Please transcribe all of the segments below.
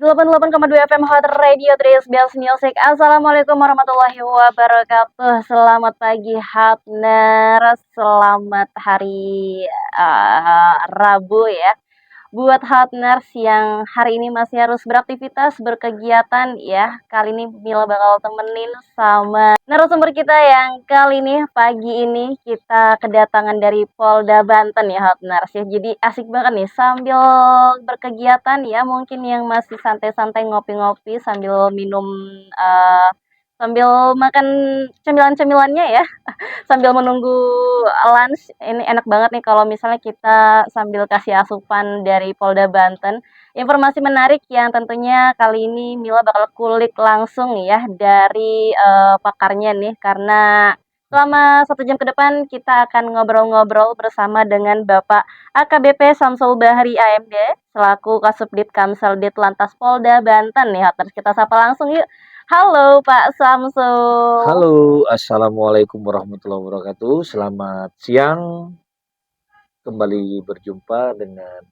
88,2 FM Hot Radio Trace Bells Music. Assalamualaikum warahmatullahi wabarakatuh. Selamat pagi Hatner. Selamat hari Rabu ya. Buat Hotners yang hari ini masih harus beraktivitas, berkegiatan ya. Kali ini Mila bakal temenin sama narasumber kita yang kali ini pagi ini kita kedatangan dari Polda Banten ya Hotners ya. Jadi asik banget nih sambil berkegiatan ya, mungkin yang masih santai-santai ngopi-ngopi sambil minum sambil makan cemilan-cemilannya ya. Sambil menunggu lunch, ini enak banget nih kalau misalnya kita sambil kasih asupan dari Polda Banten. Informasi menarik yang tentunya kali ini Mila bakal kulik langsung ya dari pakarnya nih, karena selama 1 jam ke depan kita akan ngobrol-ngobrol bersama dengan Bapak AKBP Samsul Bahri AMD selaku Kasubdit Kamseldit Lantas Polda Banten nih. Terus kita sapa langsung yuk. Halo Pak Samsul. Halo, assalamualaikum warahmatullahi wabarakatuh. Selamat siang. Kembali berjumpa dengan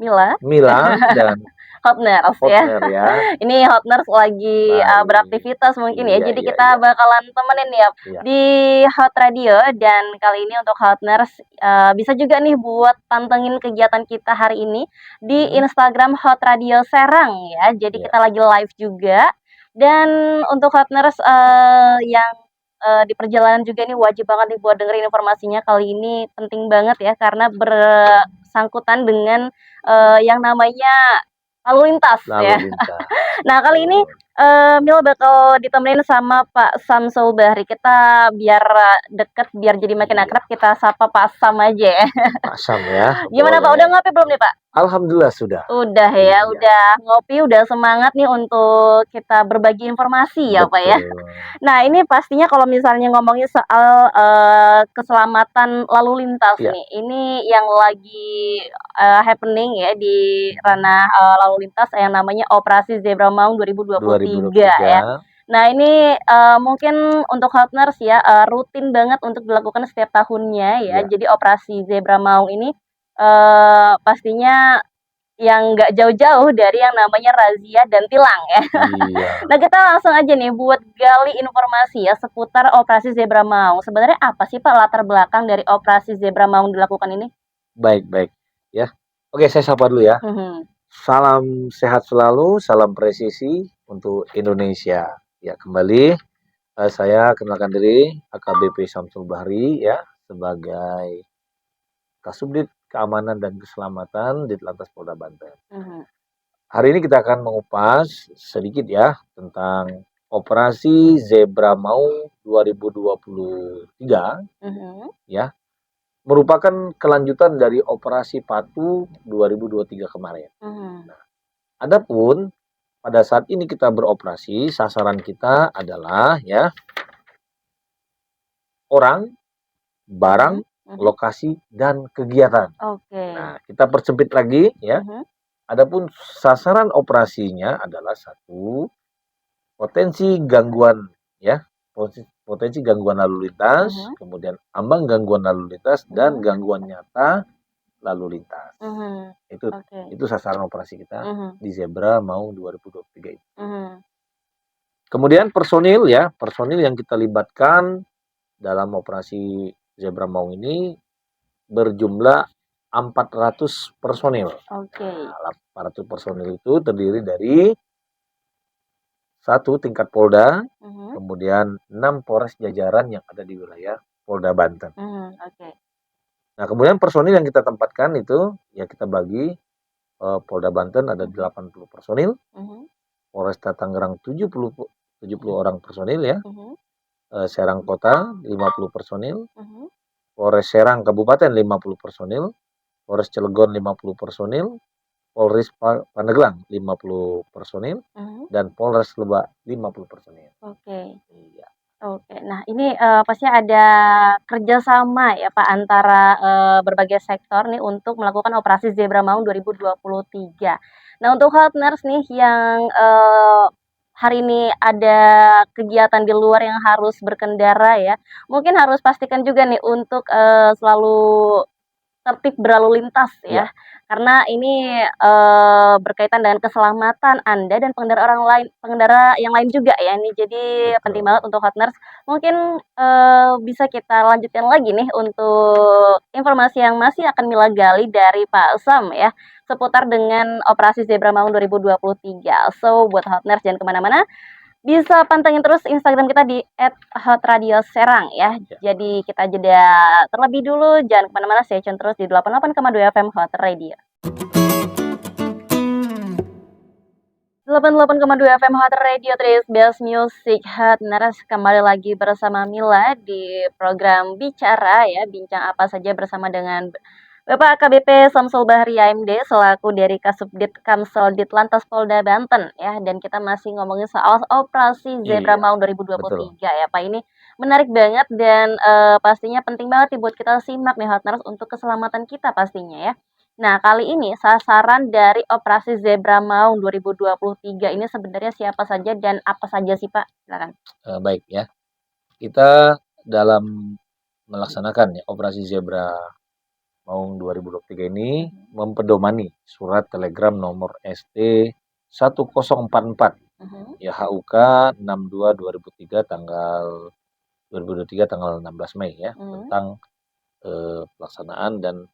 Mila dan Hotners Hotner ya. Ini Hotners lagi Baik. beraktivitas mungkin ya. Iya, Jadi iya, kita iya. bakalan temenin ya Iya. di Hot Radio, dan kali ini untuk Hotners bisa juga nih buat pantengin kegiatan kita hari ini di Instagram Hot Radio Serang ya. Jadi Iya. kita lagi live juga. Dan untuk Hotners yang di perjalanan juga ini wajib banget nih buat dengerin informasinya. Kali ini penting banget ya karena bersangkutan dengan yang namanya lalu lintas ya. Nah kali ini Mila bakal ditemenin sama Pak Samsul Bahri. Kita biar deket, biar jadi makin akrab, kita sapa Pak Sam aja ya. Pak Sam ya. Gimana Pak, udah ngopi belum nih Pak? Alhamdulillah sudah. Udah ya, udah ngopi, udah semangat nih untuk kita berbagi informasi ya Pak ya. Nah ini pastinya kalau misalnya ngomongin soal keselamatan lalu lintas nih, ini yang lagi happening ya di ranah lalu lintas yang namanya Operasi Zebra Maung 2023 ya. Nah ini mungkin untuk Hotners ya rutin banget untuk dilakukan setiap tahunnya ya. Jadi Operasi Zebra Maung ini pastinya yang nggak jauh-jauh dari yang namanya razia dan tilang ya. Nah kita langsung aja nih buat gali informasi ya seputar Operasi Zebra Maung. Sebenarnya apa sih Pak latar belakang dari Operasi Zebra Maung dilakukan ini? Baik ya. Oke, saya sapa dulu ya. Salam sehat selalu, salam presisi untuk Indonesia. Ya, kembali saya kenalkan diri AKBP Samsul Bahri ya sebagai Kasubdit Keamanan dan Keselamatan Ditlantas Polda Banten. Hari ini kita akan mengupas sedikit ya tentang Operasi Zebra Maung 2023 ya. Merupakan kelanjutan dari Operasi Patu 2023 kemarin. Nah, adapun pada saat ini kita beroperasi, sasaran kita adalah ya orang, barang, lokasi dan kegiatan. Nah, kita persempit lagi ya. Adapun sasaran operasinya adalah satu, potensi gangguan ya, potensi gangguan lalu lintas, kemudian ambang gangguan lalu lintas dan gangguan nyata lalu lintas. Itu sasaran operasi kita di Zebra Maung 2023 itu. Kemudian personil yang kita libatkan dalam operasi Zebra Maung ini berjumlah 400 personil. Nah, 400 personil itu terdiri dari 1 tingkat Polda, kemudian 6 Polres jajaran yang ada di wilayah Polda Banten. Nah, kemudian personil yang kita tempatkan itu ya kita bagi Polda Banten ada 80 personil, Polresta Tangerang 70 orang personil ya, Serang Kota 50 personil, Polres Serang Kabupaten 50 personil, Polres Cilegon 50 personil, Polres Pandeglang 50 personil, dan Polres Lebak 50 personil. Nah ini pasti ada kerjasama ya Pak antara berbagai sektor nih untuk melakukan Operasi Zebra Maung 2023. Nah untuk Hotners nih yang hari ini ada kegiatan di luar yang harus berkendara ya, mungkin harus pastikan juga nih untuk selalu tertib berlalu lintas Ya. ya. Karena ini berkaitan dengan keselamatan Anda dan pengendara yang lain juga ya. Ini jadi penting Betul. banget untuk Hotners. Mungkin bisa kita lanjutkan lagi nih untuk informasi yang masih akan Mila gali dari Pak Sam ya, seputar dengan operasi Zebra Maung 2023. So buat Hotners jangan kemana-mana, bisa pantengin terus Instagram kita di @hotradiosserang ya. Jadi kita jeda terlebih dulu, jangan kemana-mana, stay tune terus di 88,2 FM Hot Radio. 88,2 FM Hot Radio, Tris Best Music Hot Naras. Kembali lagi bersama Mila di program Bicara ya, bincang apa saja bersama dengan Bapak AKBP Samsul Bahri AMD selaku dari Kasubdit Kamsel Ditlantas Polda Banten ya, dan kita masih ngomongin soal operasi Zebra Maung 2023 ya Pak. Ini menarik banget dan pastinya penting banget nih buat kita simak nih Hotners untuk keselamatan kita pastinya ya. Nah, kali ini sasaran dari operasi Zebra Maung 2023 ini sebenarnya siapa saja dan apa saja sih Pak? Silakan. Baik ya, kita dalam melaksanakan ya operasi Zebra Maung 2023 ini mempedomani surat telegram nomor ST 1044 ya HUK 62/2003 tanggal 2023 tanggal 16 Mei ya tentang pelaksanaan dan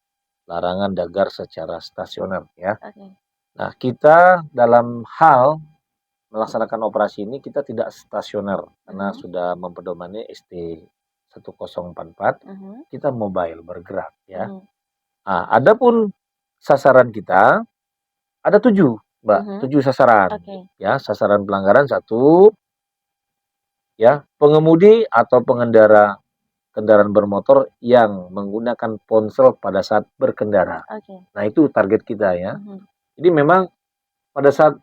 larangan dagar secara stasioner ya. Nah, kita dalam hal melaksanakan operasi ini kita tidak stasioner karena sudah mempedomani ST 1044, kita mobile bergerak ya. Nah, adapun sasaran kita ada 7, Mbak, 7 sasaran. Ya, sasaran pelanggaran 1 ya, pengemudi atau pengendara kendaraan bermotor yang menggunakan ponsel pada saat berkendara. Nah, itu target kita ya. Jadi memang pada saat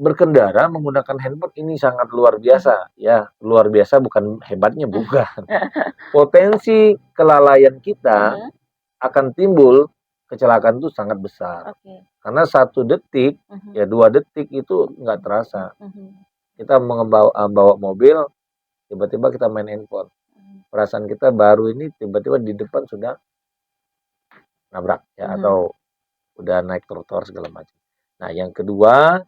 berkendara menggunakan handphone ini sangat luar biasa ya. Luar biasa bukan hebatnya, bukan. Potensi kelalaian kita akan timbul kecelakaan itu sangat besar. Karena 1 detik, ya 2 detik itu nggak terasa. Kita bawa mobil, tiba-tiba kita main handphone. Perasaan kita baru ini tiba-tiba di depan sudah nabrak ya, atau udah naik trotoar segala macam. Nah, yang kedua,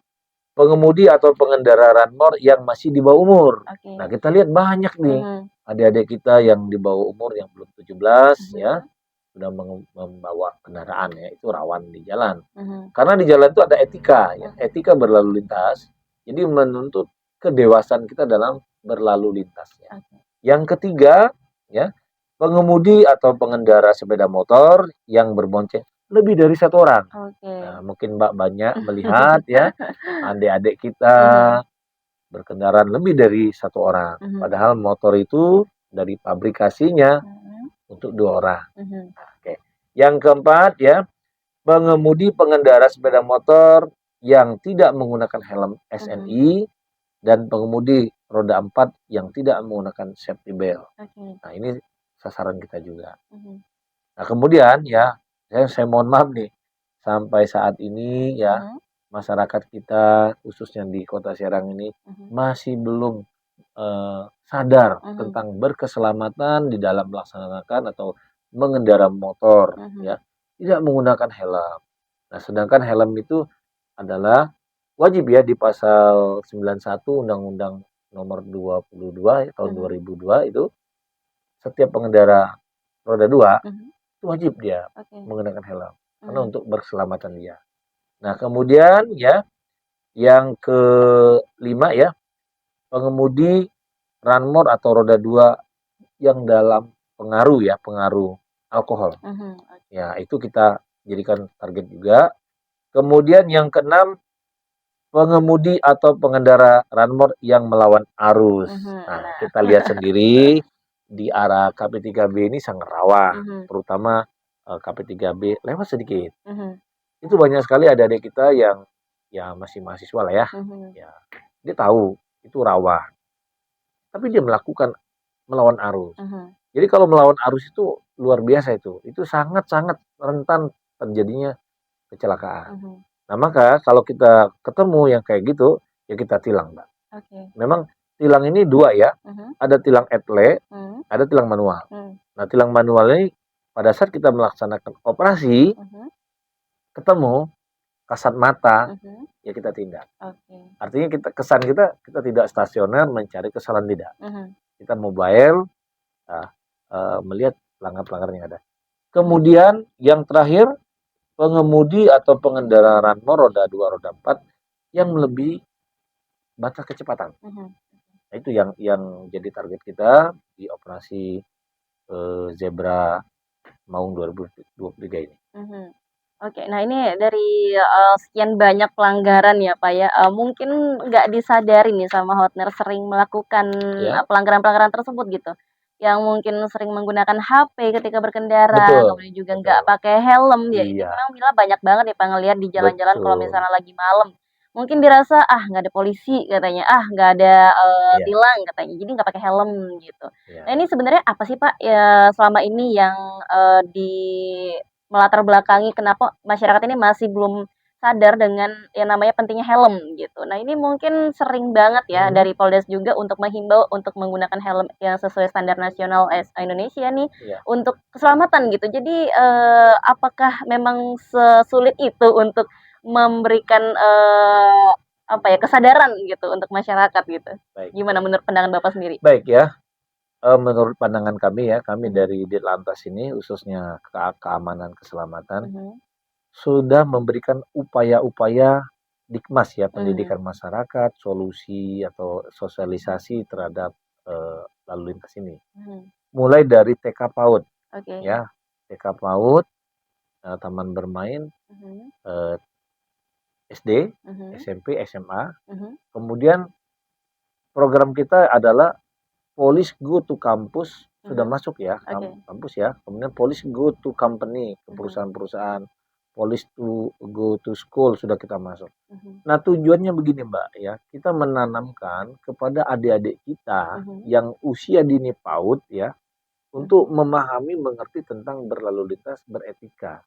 pengemudi atau pengendara ranmor yang masih di bawah umur. Nah, kita lihat banyak nih adik-adik kita yang di bawah umur yang belum 17 ya, sudah membawa kendaraan ya, itu rawan di jalan. Karena di jalan itu ada etika ya, etika berlalu lintas. Jadi menuntut kedewasaan kita dalam berlalu lintas ya. Yang ketiga ya, pengemudi atau pengendara sepeda motor yang berbonceng lebih dari 1 orang. Nah, mungkin Mbak banyak melihat ya, adik-adik kita berkendaraan lebih dari 1 orang. Padahal motor itu dari pabrikasinya untuk 2 orang. Oke. Yang keempat ya, pengemudi pengendara sepeda motor yang tidak menggunakan helm SNI dan pengemudi roda 4 yang tidak menggunakan safety belt. Nah, ini sasaran kita juga. Nah, kemudian ya, saya mohon maaf nih, sampai saat ini ya, masyarakat kita khususnya di Kota Serang ini masih belum sadar tentang berkeselamatan di dalam melaksanakan atau mengendara motor ya, tidak menggunakan helm. Nah, sedangkan helm itu adalah wajib ya di pasal 91 Undang-Undang nomor 22 ya, tahun 2002 itu setiap pengendara roda 2 itu wajib dia menggunakan helm karena untuk berkeselamatan dia. Nah, kemudian ya yang kelima ya, pengemudi ranmor atau roda 2 yang dalam pengaruh alkohol. Ya, itu kita jadikan target juga. Kemudian yang keenam, pengemudi atau pengendara ranmor yang melawan arus. Nah, kita lihat sendiri di arah KP3B ini sangat rawan, terutama KP3B lewat sedikit. Itu banyak sekali adik-adik kita yang ya masih mahasiswa lah ya. Ya, dia tahu itu rawan. Tapi dia melawan arus. Jadi kalau melawan arus itu luar biasa itu. Itu sangat-sangat rentan terjadinya kecelakaan. Nah, maka kalau kita ketemu yang kayak gitu, ya kita tilang, Mbak. Memang tilang ini 2 ya. Ada tilang etle, ada tilang manual. Nah, tilang manual ini pada saat kita melaksanakan operasi, ketemu kasat mata, ya kita tindak. Artinya kesan kita tidak stasioner mencari kesalahan, tidak. Kita mobile, melihat pelanggar-pelanggar yang ada. Kemudian yang terakhir, pengemudi atau pengendara roda 2, roda 4 yang melebihi batas kecepatan. Nah, itu yang jadi target kita di operasi Zebra Maung 2023 ini. Oke, nah ini dari sekian banyak pelanggaran ya Pak ya, mungkin nggak disadari nih sama Hotner sering melakukan pelanggaran-pelanggaran tersebut gitu, yang mungkin sering menggunakan HP ketika berkendara, kemudian juga nggak pakai helm ya. Ini memang Mila banyak banget ya Pak ngelihat di jalan-jalan kalau misalnya lagi malam. Mungkin dirasa ah nggak ada polisi katanya, ah nggak ada tilang katanya, jadi nggak pakai helm gitu. Nah ini sebenarnya apa sih Pak ya selama ini yang di melatar belakangi kenapa masyarakat ini masih belum sadar dengan yang namanya pentingnya helm gitu. Nah ini mungkin sering banget ya dari Polres juga untuk menghimbau untuk menggunakan helm yang sesuai standar nasional Indonesia nih untuk keselamatan gitu. Jadi apakah memang sesulit itu untuk memberikan apa ya kesadaran gitu untuk masyarakat gitu? Gimana menurut pandangan Bapak sendiri? Baik ya. Menurut pandangan kami ya, kami dari Ditlantas ini khususnya keamanan keselamatan sudah memberikan upaya-upaya Dikmas ya, pendidikan masyarakat, solusi atau sosialisasi terhadap lalu lintas ini. Mulai dari TK PAUD, ya, TK PAUD, taman bermain, SD, SMP, SMA. Kemudian program kita adalah Police Go to Campus, sudah masuk ya, kampus ya. Kemudian Police Go to Company, ke perusahaan-perusahaan. Police to Go to School sudah kita masuk. Nah tujuannya begini Mbak ya, kita menanamkan kepada adik-adik kita yang usia dini PAUD ya, untuk memahami, mengerti tentang berlalu lintas, beretika.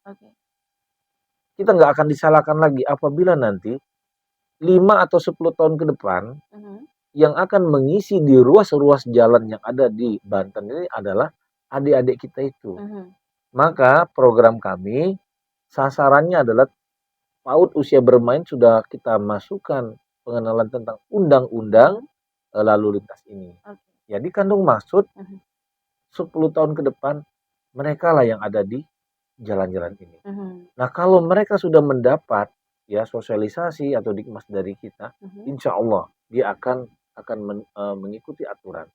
Kita nggak akan disalahkan lagi apabila nanti 5 atau 10 tahun ke depan yang akan mengisi di ruas-ruas jalan yang ada di Banten ini adalah adik-adik kita itu. Maka program kami sasarannya adalah PAUD usia bermain sudah kita masukkan pengenalan tentang undang-undang lalu lintas ini. Jadi kandung maksud 10 tahun ke depan mereka lah yang ada di jalan-jalan ini. Nah kalau mereka sudah mendapat ya sosialisasi atau dikmas dari kita, insya Allah dia akan mengikuti aturan.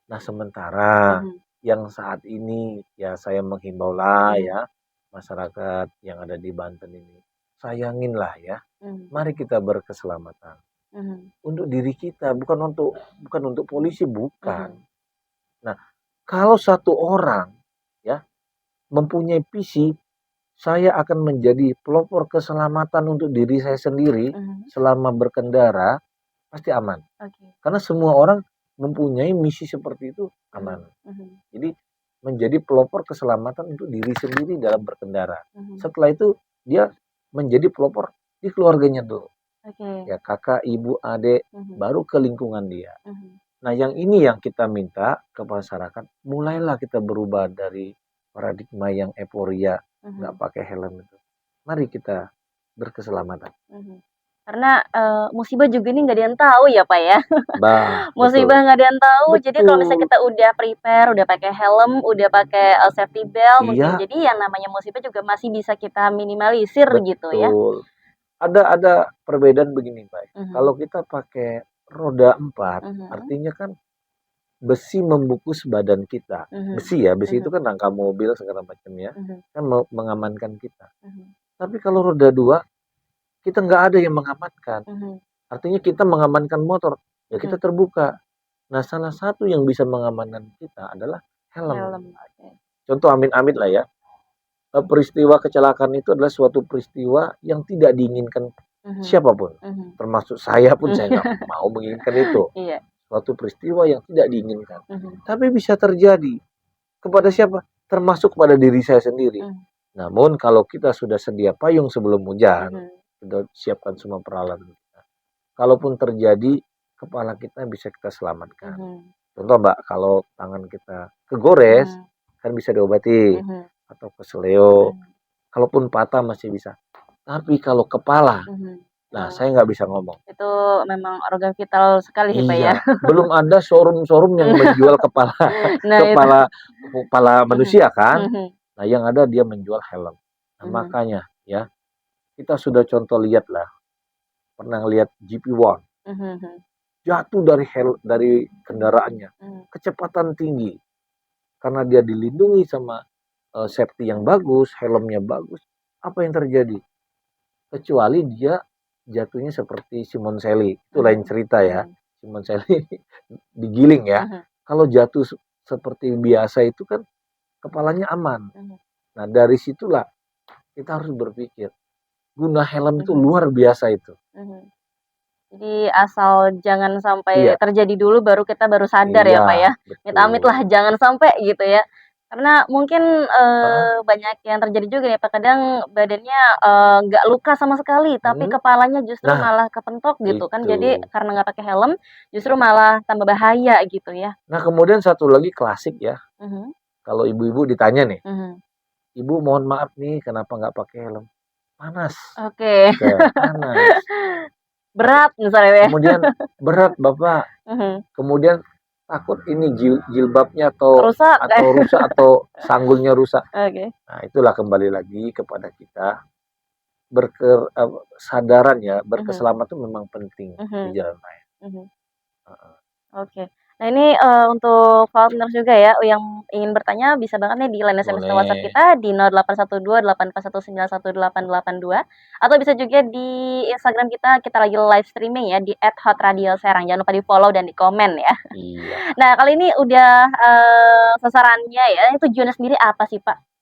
Nah sementara yang saat ini ya saya menghimbau lah ya masyarakat yang ada di Banten ini, sayanginlah ya, mari kita berkeselamatan untuk diri kita, bukan untuk polisi, bukan. Nah kalau satu orang ya mempunyai visi, saya akan menjadi pelopor keselamatan untuk diri saya sendiri selama berkendara, pasti aman. Karena semua orang mempunyai misi seperti itu, aman. Jadi menjadi pelopor keselamatan untuk diri sendiri dalam berkendara. Setelah itu dia menjadi pelopor di keluarganya dulu. Ya kakak, ibu, adik, baru ke lingkungan dia. Nah yang ini yang kita minta ke masyarakat, mulailah kita berubah dari paradigma yang euforia, nggak pakai helm itu. Mari kita berkeselamatan. Karena musibah juga ini nggak ada yang tahu ya Pak ya. Musibah nggak ada yang tahu. Betul. Jadi kalau misalnya kita udah prepare, udah pakai helm, udah pakai safety belt, mungkin jadi yang namanya musibah juga masih bisa kita minimalisir gitu ya. Ada perbedaan begini Pak. Kalau kita pakai roda 4, artinya kan besi membungkus badan kita. Besi ya, besi itu kan rangka mobil segala macam ya, kan mengamankan kita. Tapi kalau roda 2, kita nggak ada yang mengamankan. Artinya kita mengamankan motor, ya kita terbuka. Nah salah satu yang bisa mengamankan kita adalah helm. Contoh amit-amit lah ya, peristiwa kecelakaan itu adalah suatu peristiwa yang tidak diinginkan siapapun, termasuk saya pun saya nggak mau menginginkan itu. Suatu peristiwa yang tidak diinginkan, tapi bisa terjadi kepada siapa? Termasuk kepada diri saya sendiri. Namun kalau kita sudah sedia payung sebelum hujan, sudah siapkan semua peralatan kita, kalaupun terjadi, kepala kita bisa kita selamatkan. Contoh Mbak, kalau tangan kita kegores, kan bisa diobati. atau keseleo. Mhm. Kalaupun patah masih bisa. Tapi kalau kepala, nah saya nggak bisa ngomong. Itu memang organ vital sekali sih, Pak, ya. Iya, belum ada showroom-showroom yang menjual kepala Nah itu. kepala manusia kan. Mhm. Nah yang ada dia menjual helm. Nah makanya ya, kita sudah contoh lihat lah, pernah lihat GP1 jatuh dari kendaraannya, kecepatan tinggi, karena dia dilindungi sama safety yang bagus, helmnya bagus. Apa yang terjadi? Kecuali dia jatuhnya seperti Simon Selly, itu lain cerita ya. Simon Selly digiling ya. Kalau jatuh seperti biasa itu kan kepalanya aman. Nah dari situlah kita harus berpikir, guna helm itu luar biasa itu. Jadi asal jangan sampai Iya. terjadi dulu baru kita baru sadar ya, Pak, ya. Amit-amit lah jangan sampai gitu ya. Karena mungkin banyak yang terjadi juga nih Pak, kadang badannya nggak luka sama sekali, tapi kepalanya justru malah kepentok gitu kan. Jadi karena nggak pakai helm, justru malah tambah bahaya gitu ya. Nah kemudian satu lagi klasik ya, kalau ibu-ibu ditanya nih, ibu mohon maaf nih kenapa nggak pakai helm? Panas. Oke. Panas. Berat misalnya ya. Kemudian berat Bapak. Kemudian takut ini jilbabnya atau rusak atau sanggulnya rusak. Oke. Nah itulah kembali lagi kepada kita sadaran ya, berkeselamatan itu memang penting di jalan raya. Oke. Nah ini untuk partner juga ya yang ingin bertanya bisa banget nih di line SMS atau WhatsApp kita di 081284191882 atau bisa juga di Instagram kita lagi live streaming ya di @hotradioserang. Jangan lupa di follow dan di komen ya. Iya. Nah kali ini udah sasarannya ya, tujuannya sendiri apa sih Pak?